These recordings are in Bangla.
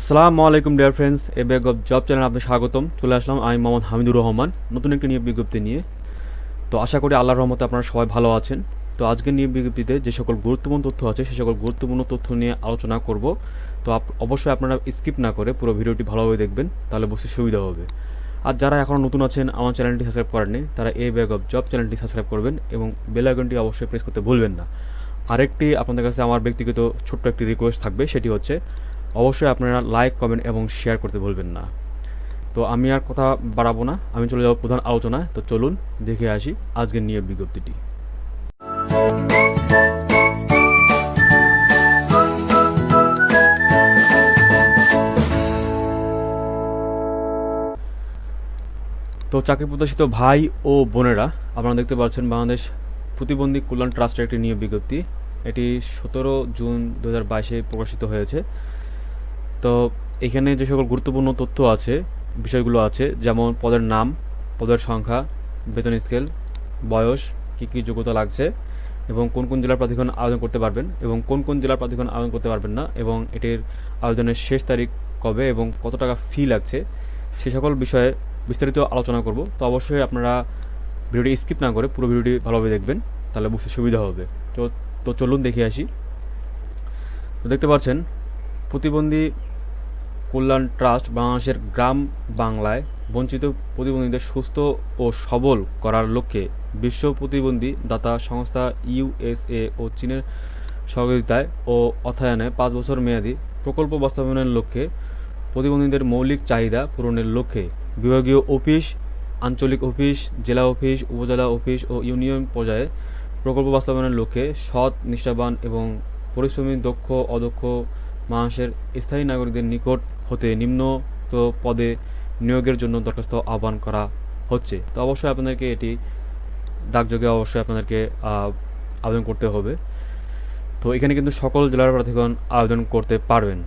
আসসালামু আলাইকুম dear friends, A bag of job channel আপনাদের স্বাগতম। চলে আসলাম আমি মোহাম্মদ হামিদুর রহমান নতুন একটি নিয়োগ বিজ্ঞপ্তি নিয়ে। তো আশা করি আল্লাহর রহমতে আপনারা সবাই ভালো আছেন। তো আজকের নিয়োগ বিজ্ঞপ্তিতে যে সকল গুরুত্বপূর্ণ তথ্য আছে সে সকল গুরুত্বপূর্ণ তথ্য নিয়ে আলোচনা করব। তো অবশ্যই আপনারা স্কিপ না করে পুরো ভিডিওটি ভালোভাবে দেখবেন, তাহলে বুঝতে সুবিধা হবে। আর যারা এখনও নতুন আছেন আমার চ্যানেলটি সাবস্ক্রাইব করেননি, তারা এ ব্যাগ অফ জব চ্যানেলটি সাবস্ক্রাইব করবেন এবং বেল আইকনটি অবশ্যই প্রেস করতে ভুলবেন না। আরেকটি আপনাদের কাছে আমার ব্যক্তিগত ছোট্ট একটি রিকোয়েস্ট থাকবে, সেটি হচ্ছে অবশ্যই আপনারা লাইক, কমেন্ট এবং শেয়ার করতে ভুলবেন না। তো আমি আর কথা বাড়াবো না, আমি চলে যাব প্রধান আলোচনায়। তো চলুন দেখে আসি আজকের নিয়োগ বিজ্ঞপ্তিটি। তো চাকরি প্রত্যাশিত ভাই ও বোনেরা, আপনারা দেখতে পাচ্ছেন বাংলাদেশ প্রতিবন্ধী কল্যাণ ট্রাস্টের একটি নিয়োগ বিজ্ঞপ্তি। এটি 17 জুন 2022 প্রকাশিত হয়েছে। তো এখানে যে সকল গুরুত্বপূর্ণ তথ্য আছে, বিষয়গুলো আছে, যেমন পদের নাম, পদের সংখ্যা, বেতন স্কেল, বয়স, কী কী যোগ্যতা লাগছে এবং কোন কোন জেলার প্রার্থীগণ আবেদন করতে পারবেন এবং কোন কোন জেলার প্রার্থীগণ আবেদন করতে পারবেন না, এবং এটির আবেদনের শেষ তারিখ কবে এবং কত টাকা ফি লাগছে, সে সকল বিষয়ে বিস্তারিত আলোচনা করব। তো অবশ্যই আপনারা ভিডিওটি স্কিপ না করে পুরো ভিডিওটি ভালোভাবে দেখবেন, তাহলে বুঝতে সুবিধা হবে। তো তো চলুন দেখে আসি। তো দেখতে পাচ্ছেন, প্রতিবন্ধী কল্যাণ ট্রাস্ট বাংলাদেশের গ্রাম বাংলায় বঞ্চিত প্রতিবন্ধীদের সুস্থ ও সবল করার লক্ষ্যে বিশ্ব প্রতিবন্ধী দাতা সংস্থা ইউএসএ ও চীনের সহযোগিতায় ও অর্থায়নে 5 বছর মেয়াদী প্রকল্প বাস্তবায়নের লক্ষ্যে প্রতিবন্ধীদের মৌলিক চাহিদা পূরণের লক্ষ্যে বিভাগীয় অফিস, আঞ্চলিক অফিস, জেলা অফিস, উপজেলা অফিস ও ইউনিয়ন পর্যায়ে প্রকল্প বাস্তবায়নের লক্ষ্যে সৎ, নিষ্ঠাবান এবং পরিশ্রমী দক্ষ অদক্ষ মানুষের স্থায়ী নাগরিকদের নিকট হতে নিম্নত পদে নিয়োগের জন্য দরখাস্ত আহ্বান করা হচ্ছে। তো অবশ্যই আপনাদেরকে এটি ডাকযোগে অবশ্যই আপনাদেরকে আবেদন করতে হবে। তো এখানে কিন্তু সকল জেলার প্রার্থীগণ আবেদন করতে পারবেন।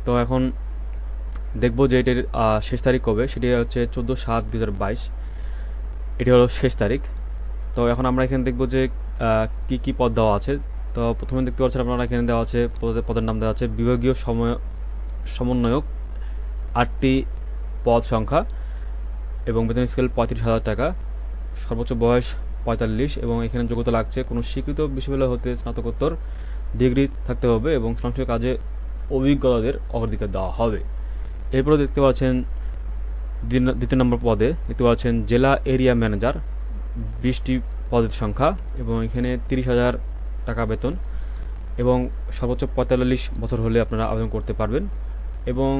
তো এখন দেখব যে এটির শেষ তারিখ কবে। সেটি হচ্ছে 14/7/2022, এটি হলো শেষ তারিখ। তো এখন আমরা এখানে দেখব যে কি কি পদ দেওয়া আছে। তো প্রথমে দেখতে পাচ্ছেন আপনারা এখানে দেওয়া আছে পদের নাম দেওয়া আছে বিভাগীয় সমন্বয়ক, 8টি পদ সংখ্যা এবং বেতন স্কেল 35,000 টাকা, সর্বোচ্চ বয়স 45 এবং এখানে যোগ্যতা লাগছে কোনো স্বীকৃত বিশ্ববিদ্যালয় হতে স্নাতকোত্তর ডিগ্রি থাকতে হবে এবং সংশ্লিষ্ট কাজে অভিজ্ঞতাদের অগ্রাধিকার দেওয়া হবে। এরপরে দেখতে পাচ্ছেন দ্বিতীয় নম্বর পদে দেখতে পাচ্ছেন জেলা এরিয়া ম্যানেজার, 20টি পদের সংখ্যা এবং এখানে 30,000 টাকা বেতন এবং সর্বোচ্চ 45 বছর হলে আপনারা আবেদন করতে পারবেন। এবং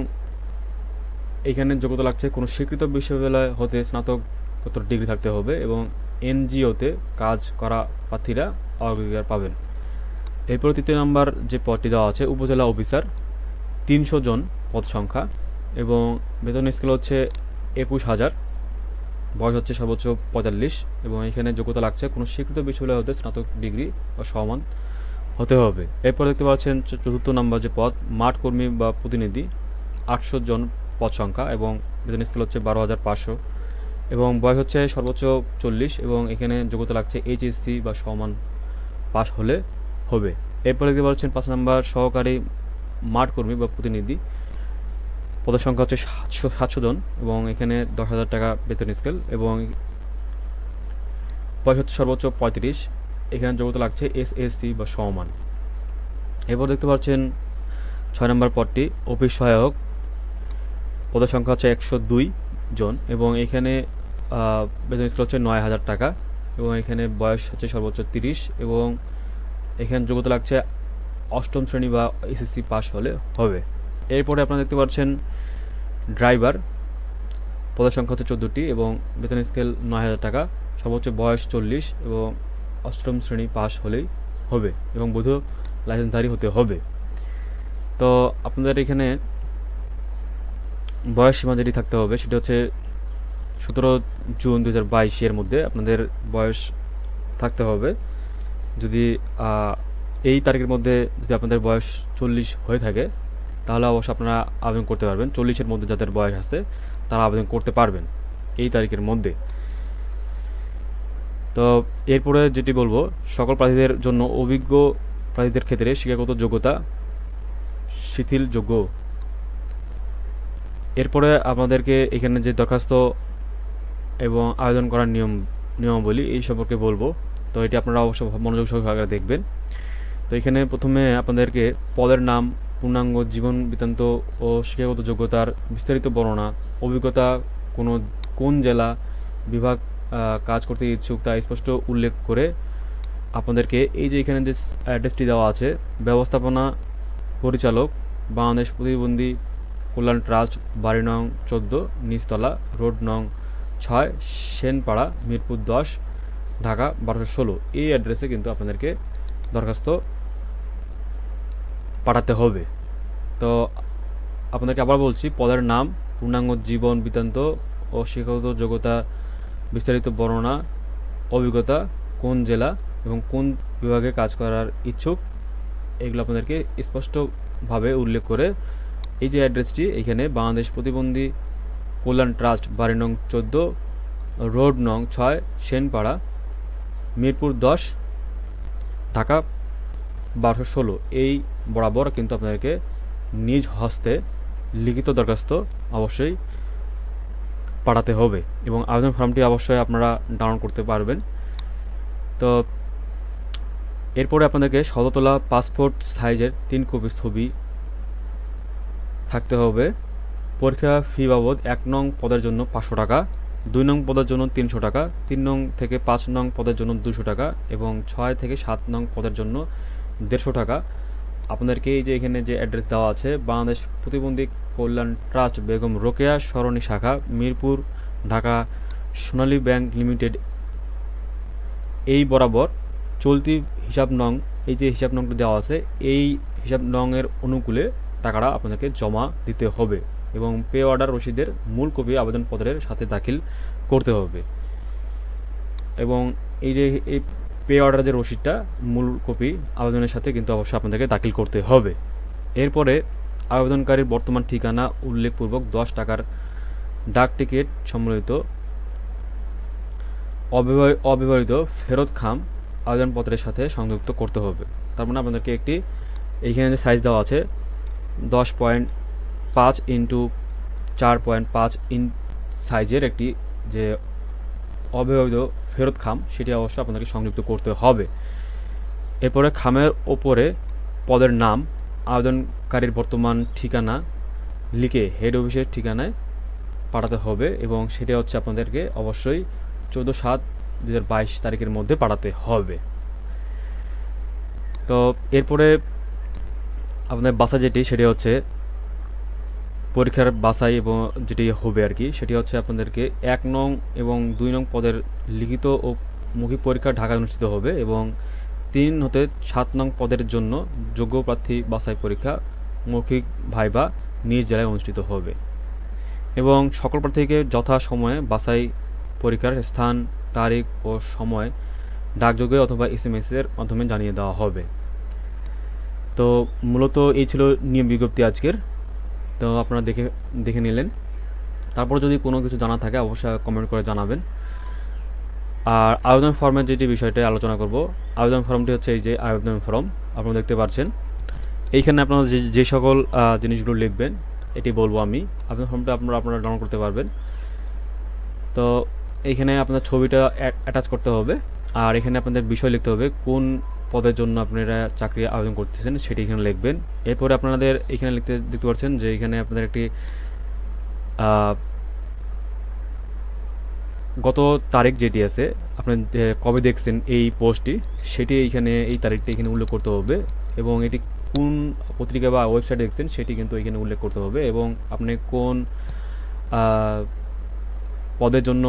এখানে যোগ্যতা লাগছে কোনো স্বীকৃত বিশ্ববিদ্যালয় হতে স্নাতকোত্তর ডিগ্রি থাকতে হবে এবং এনজিওতে কাজ করা প্রার্থীরা অগ্রাধিকার পাবেন। এরপর তৃতীয় নম্বর যে পদটি দেওয়া আছে উপজেলা অফিসার, 300 জন পদ সংখ্যা এবং বেতন স্কেল হচ্ছে 21,000, বয়স হচ্ছে সর্বোচ্চ 45 এবং এখানে যোগ্যতা লাগছে কোনো স্বীকৃত বিশ্ববিদ্যালয় হতে স্নাতক ডিগ্রি বা সমান হতে হবে। এরপর দেখতে পাচ্ছেন চতুর্থ নম্বর যে পদ মাঠ কর্মী বা প্রতিনিধি, 800 জন পদ সংখ্যা এবং বেতন স্কেল হচ্ছে 12,500 এবং বয়স হচ্ছে সর্বোচ্চ 40 এবং এখানে যোগ্যতা লাগছে এইচএসসি বা সমান পাস হলে হবে। এরপর দেখতে পাচ্ছেন 5 নম্বর সহকারী মাঠ কর্মী বা প্রতিনিধি, পদের সংখ্যা হচ্ছে 700 জন এবং এখানে 10,000 টাকা বেতন স্কেল এবং বয়স হচ্ছে সর্বোচ্চ 35, এখানে যোগ্যতা লাগছে এসএসসি বা সমান। এরপর দেখতে পাচ্ছেন 6 নম্বর পদটি অফিস সহায়ক, পদের সংখ্যা হচ্ছে 102 জন এবং এখানে বেতন স্কেল হচ্ছে 9,000 টাকা এবং এখানে বয়স হচ্ছে সর্বোচ্চ 30 এবং এখানে যোগ্যতা লাগছে 8ম শ্রেণী বা এসএসসি পাস হলে হবে। এরপরে আপনারা দেখতে পাচ্ছেন ড্রাইভার, পদের সংখ্যা হচ্ছে 14টি এবং বেতন স্কেল 9,000 টাকা, সর্বোচ্চ বয়স 40 এবং 8ম শ্রেণী পাস হলেই হবে এবং বৈধ লাইসেন্সধারী হতে হবে। তো আপনাদের এখানে বয়স সীমা যেটি থাকতে হবে সেটি হচ্ছে 17 জুন 2022 মধ্যে আপনাদের বয়স থাকতে হবে। যদি এই তারিখের মধ্যে যদি আপনাদের বয়স 40 হয়ে থাকে তাহলে অবশ্যই আপনারা আবেদন করতে পারবেন। 40-এর মধ্যে যাদের বয়স আছে তারা আবেদন করতে পারবেন এই তারিখের মধ্যে। তো এরপরে যেটি বলবো, সকল প্রার্থীদের জন্য অভিজ্ঞ প্রার্থীদের ক্ষেত্রে শিক্ষাগত যোগ্যতা শিথিলযোগ্য এরপরে আপনাদেরকে এখানে যে দরখাস্ত এবং আবেদন করার নিয়মাবলী এই সম্পর্কে বলবো। তো এটি আপনারা অবশ্যই মনোযোগ সহকারে দেখবেন। তো এখানে প্রথমে আপনাদেরকে পদের নাম, পূর্ণাঙ্গ জীবন বৃত্তান্ত ও শিক্ষাগত যোগ্যতার বিস্তারিত বর্ণনা, অভিজ্ঞতা, কোন জেলা বিভাগ কাজ করতে ইচ্ছুক তা স্পষ্ট উল্লেখ করে আপনাদেরকে এই যে এখানে যে অ্যাড্রেসটি দেওয়া আছে, ব্যবস্থাপনা পরিচালক, বাংলাদেশ প্রতিবন্ধী কল্যাণ ট্রাস্ট, বাড়ি নং 14, নিচতলা, রোড নং 6, সেনপাড়া, মিরপুর 10, ঢাকা 1216, এই অ্যাড্রেসে কিন্তু আপনাদেরকে দরখাস্ত পাঠাতে হবে। তো আপনাদেরকে আবার বলছি, পদের নাম, পূর্ণাঙ্গ জীবন বৃত্তান্ত ও শিক্ষাগত যোগ্যতা বিস্তারিত বর্ণনা, অভিজ্ঞতা, কোন জেলা এবং কোন বিভাগে কাজ করার ইচ্ছুক, এগুলো আপনাদেরকে স্পষ্টভাবে উল্লেখ করে এই যে অ্যাড্রেসটি এখানে বাংলাদেশ প্রতিবন্ধী কল্যাণ ট্রাস্ট, বাড়ি নং 14, রোড নং 6, সেনপাড়া, মিরপুর 10, ঢাকা 1216, এই বরাবর কিন্তু আপনাদেরকে নিজ হস্তে লিখিত দরখাস্ত অবশ্যই পাঠাতে হবে এবং আবেদন ফর্মটি অবশ্যই আপনারা ডাউনলোড করতে পারবেন। তো এরপরে আপনাদেরকে সদতলা পাসপোর্ট সাইজের 3 কপি ছবি থাকতে হবে। পরীক্ষা ফি বাবদ 1 নং পদের জন্য 500 টাকা, 2 নং পদের জন্য 300 টাকা, 3 নং থেকে 5 নং পদের জন্য 200 টাকা এবং 6 থেকে 7 নং পদের জন্য 150 টাকা। আপনাদেরকে এই যে এখানে যে অ্যাড্রেস দেওয়া আছে, বাংলাদেশ প্রতিবন্ধী কল্যাণ ট্রাস্ট, বেগম রোকেয়া সরণি শাখা, মিরপুর, ঢাকা, সোনালী ব্যাংক লিমিটেড, এই বরাবর চলতি হিসাব নং, এই যে হিসাব নংটা দেওয়া আছে, এই হিসাব নংয়ের অনুকূলে টাকাটা আপনাদেরকে জমা দিতে হবে এবং পে অর্ডার রসিদের মূল কপি আবেদনপত্রের সাথে দাখিল করতে হবে এবং এই যে এই পে অর্ডার যে রসিদটা মূল কপি আবেদনের সাথে কিন্তু অবশ্যই আপনাদেরকে দাখিল করতে হবে। এরপরে আবেদনকারীর বর্তমান ঠিকানা উল্লেখপূর্বক 10 টাকার ডাক টিকিট সম্বলিত অব্যবহৃত ফেরত খাম আবেদনপত্রের সাথে সংযুক্ত করতে হবে। তার মানে আপনাদেরকে একটি এইখানে যে সাইজ দেওয়া আছে 10.5 ইন্টু 4.5 সাইজের একটি যে অব্যবহৃত ফেরত খাম, সেটি অবশ্যই আপনাদেরকে সংযুক্ত করতে হবে। এরপরে খামের ওপরে পদের নাম, আবেদনকারীর বর্তমান ঠিকানা লিখে হেড অফিসের ঠিকানায় পাঠাতে হবে এবং সেটা হচ্ছে আপনাদেরকে অবশ্যই 14/7/2022 তারিখের মধ্যে পাঠাতে হবে। তো এরপরে আপনাদের বাছাই যেটি, সেটি হচ্ছে পরীক্ষার বাছাই এবং যেটি হবে আর কি, সেটি হচ্ছে আপনাদেরকে 1 নং এবং 2 নং পদের লিখিত ও মৌখিক পরীক্ষা ঢাকায় অনুষ্ঠিত হবে এবং 3 হতে 7 নং পদের জন্য যোগ্য প্রার্থী বাছাই পরীক্ষা মৌখিক ভাইবা নিজ জেলায় অনুষ্ঠিত হবে এবং সকল প্রার্থীকে যথাসময়ে বাছাই পরীক্ষার স্থান, তারিখ ও সময় ডাকযোগে অথবা SMS এর মাধ্যমে জানিয়ে দেওয়া হবে। তো মূলত এই ছিল নিয়ম বিজ্ঞপ্তি আজকের। তো আপনারা দেখে নিলেন। তারপর যদি কোনো কিছু জানা থাকে অবশ্যই কমেন্ট করে জানাবেন। আর আবেদন ফর্মের যেটি বিষয়টা আলোচনা করব, আবেদন ফর্মটি হচ্ছে এই যে আবেদন ফর্ম আপনারা দেখতে পাচ্ছেন। এইখানে আপনারা যে সকল জিনিসগুলো লিখবেন এটি বলবো আমি। আবেদন ফর্মটা আপনারা ডাউনলোড করতে পারবেন। তো এইখানে আপনার ছবিটা অ্যাটাচ করতে হবে আর এখানে আপনাদের বিষয় লিখতে হবে, কোন পদের জন্য আপনারা চাকরি আবেদন করতেছেন সেটি এখানে লিখবেন। এরপরে আপনাদের এখানে দেখতে পাচ্ছেন যে এখানে আপনাদের একটি গত তারিখ যেটি আছে, আপনি কবে দেখছেন এই পোস্টটি, সেটি এইখানে এই তারিখটি এখানে উল্লেখ করতে হবে এবং এটি কোন পত্রিকা বা ওয়েবসাইটে দেখছেন সেটি কিন্তু এখানে উল্লেখ করতে হবে এবং আপনি কোন পদের জন্য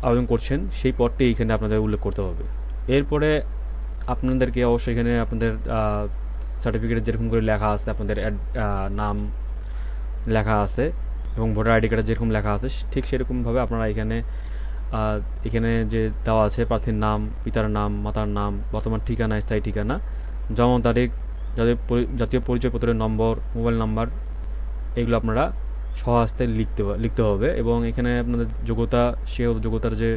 আবেদন করছেন সেই পদটি এখানে আপনাদের উল্লেখ করতে হবে। এরপরে আপনাদেরকে অবশ্যই এখানে আপনাদের সার্টিফিকেটে যেরকম করে লেখা আছে, আপনাদের নাম লেখা আছে এবং ভোটার আইডি কার্ডে যেরকম লেখা আছে ঠিক সেরকমভাবে আপনারা এখানে যে দেওয়া আছে প্রার্থীর নাম, পিতার নাম, মাতার নাম, বর্তমান ঠিকানা, স্থায়ী ঠিকানা, জন্ম তারিখ, জাতীয় পরিচয়পত্রের নম্বর, মোবাইল নাম্বার, এগুলো আপনারা সহজতে লিখতে হবে এবং এখানে আপনাদের যোগ্যতার যে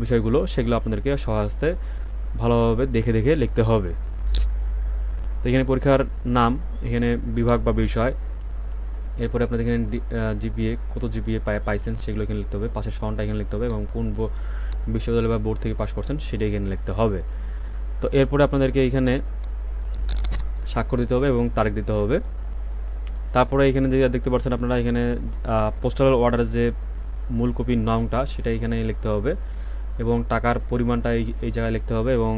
বিষয়গুলো সেগুলো আপনাদেরকে সহজতে ভালোভাবে দেখে লিখতে হবে। তো এখানে পরীক্ষার নাম, এখানে বিভাগ বা বিষয়, এরপরে আপনাদের এখানে জিপিএ কত জিপিএ পাইছেন সেগুলো এখানে লিখতে হবে, পাশের সনটা এখানে লিখতে হবে এবং কোন বিশ্ববিদ্যালয় বা বোর্ড থেকে পাস করছেন সেটা এখানে লিখতে হবে। তো এরপরে আপনাদেরকে এখানে স্বাক্ষর দিতে হবে এবং তারিখ দিতে হবে। তারপরে এখানে যে দেখতে পাচ্ছেন আপনারা এখানে পোস্টাল অর্ডারের যে মূল কপির নামটা সেটা এখানে লিখতে হবে এবং টাকার পরিমাণটা এই জায়গায় লিখতে হবে এবং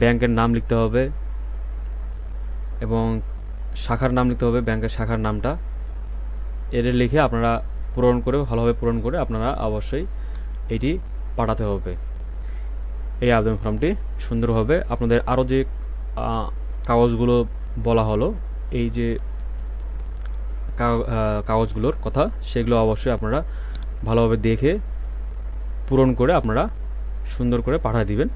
ব্যাংকের নাম লিখতে হবে এবং শাখার নাম লিখতে হবে, ব্যাংকের শাখার নামটা এর লিখে আপনারা পূরণ করে ভালোভাবে পূরণ করে আপনারা অবশ্যই এটি পাঠাতে হবে। এই আবেদন ফর্মটি সুন্দরভাবে আপনাদের আরও যে কাগজগুলো বলা হলো, এই যে কাগজগুলোর কথা সেগুলো অবশ্যই আপনারা ভালোভাবে দেখে পূরণ করে আপনারা সুন্দর করে পাঠিয়ে দিবেন।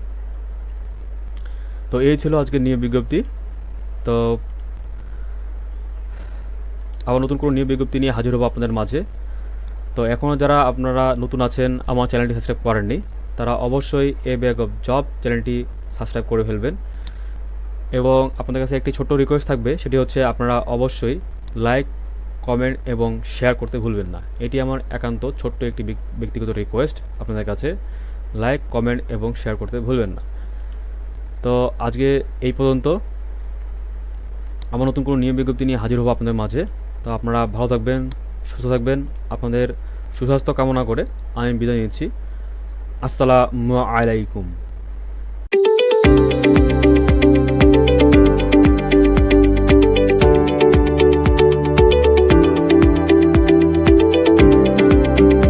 তো এই ছিল আজকে নিয়োগ বিজ্ঞপ্তি। তো আবার নতুন কোনো নিয়োগ বিজ্ঞপ্তি নিয়ে হাজির হবো আপনাদের মাঝে। তো এখনও যারা আপনারা নতুন আছেন আমার চ্যানেলটি সাবস্ক্রাইব করেননি তারা অবশ্যই এ ব্যাগ অফ জব চ্যানেলটি সাবস্ক্রাইব করে ফেলবেন এবং আপনাদের কাছে একটি ছোট্ট রিকোয়েস্ট থাকবে, সেটি হচ্ছে আপনারা অবশ্যই লাইক, কমেন্ট এবং শেয়ার করতে ভুলবেন না। এটি আমার একান্ত ছোট্ট একটি ব্যক্তিগত রিকোয়েস্ট আপনাদের কাছে, লাইক, কমেন্ট এবং শেয়ার করতে ভুলবেন না। তো আজকে এই পর্যন্ত, আমার নতুন কোনো নিয়োগ বিজ্ঞপ্তি নিয়ে হাজির হবো আপনাদের মাঝে। তো আপনারা ভালো থাকবেন, সুস্থ থাকবেন, আপনাদের সুস্বাস্থ্য কামনা করে আমি বিদায় নিচ্ছি। আসসালামু আলাইকুম।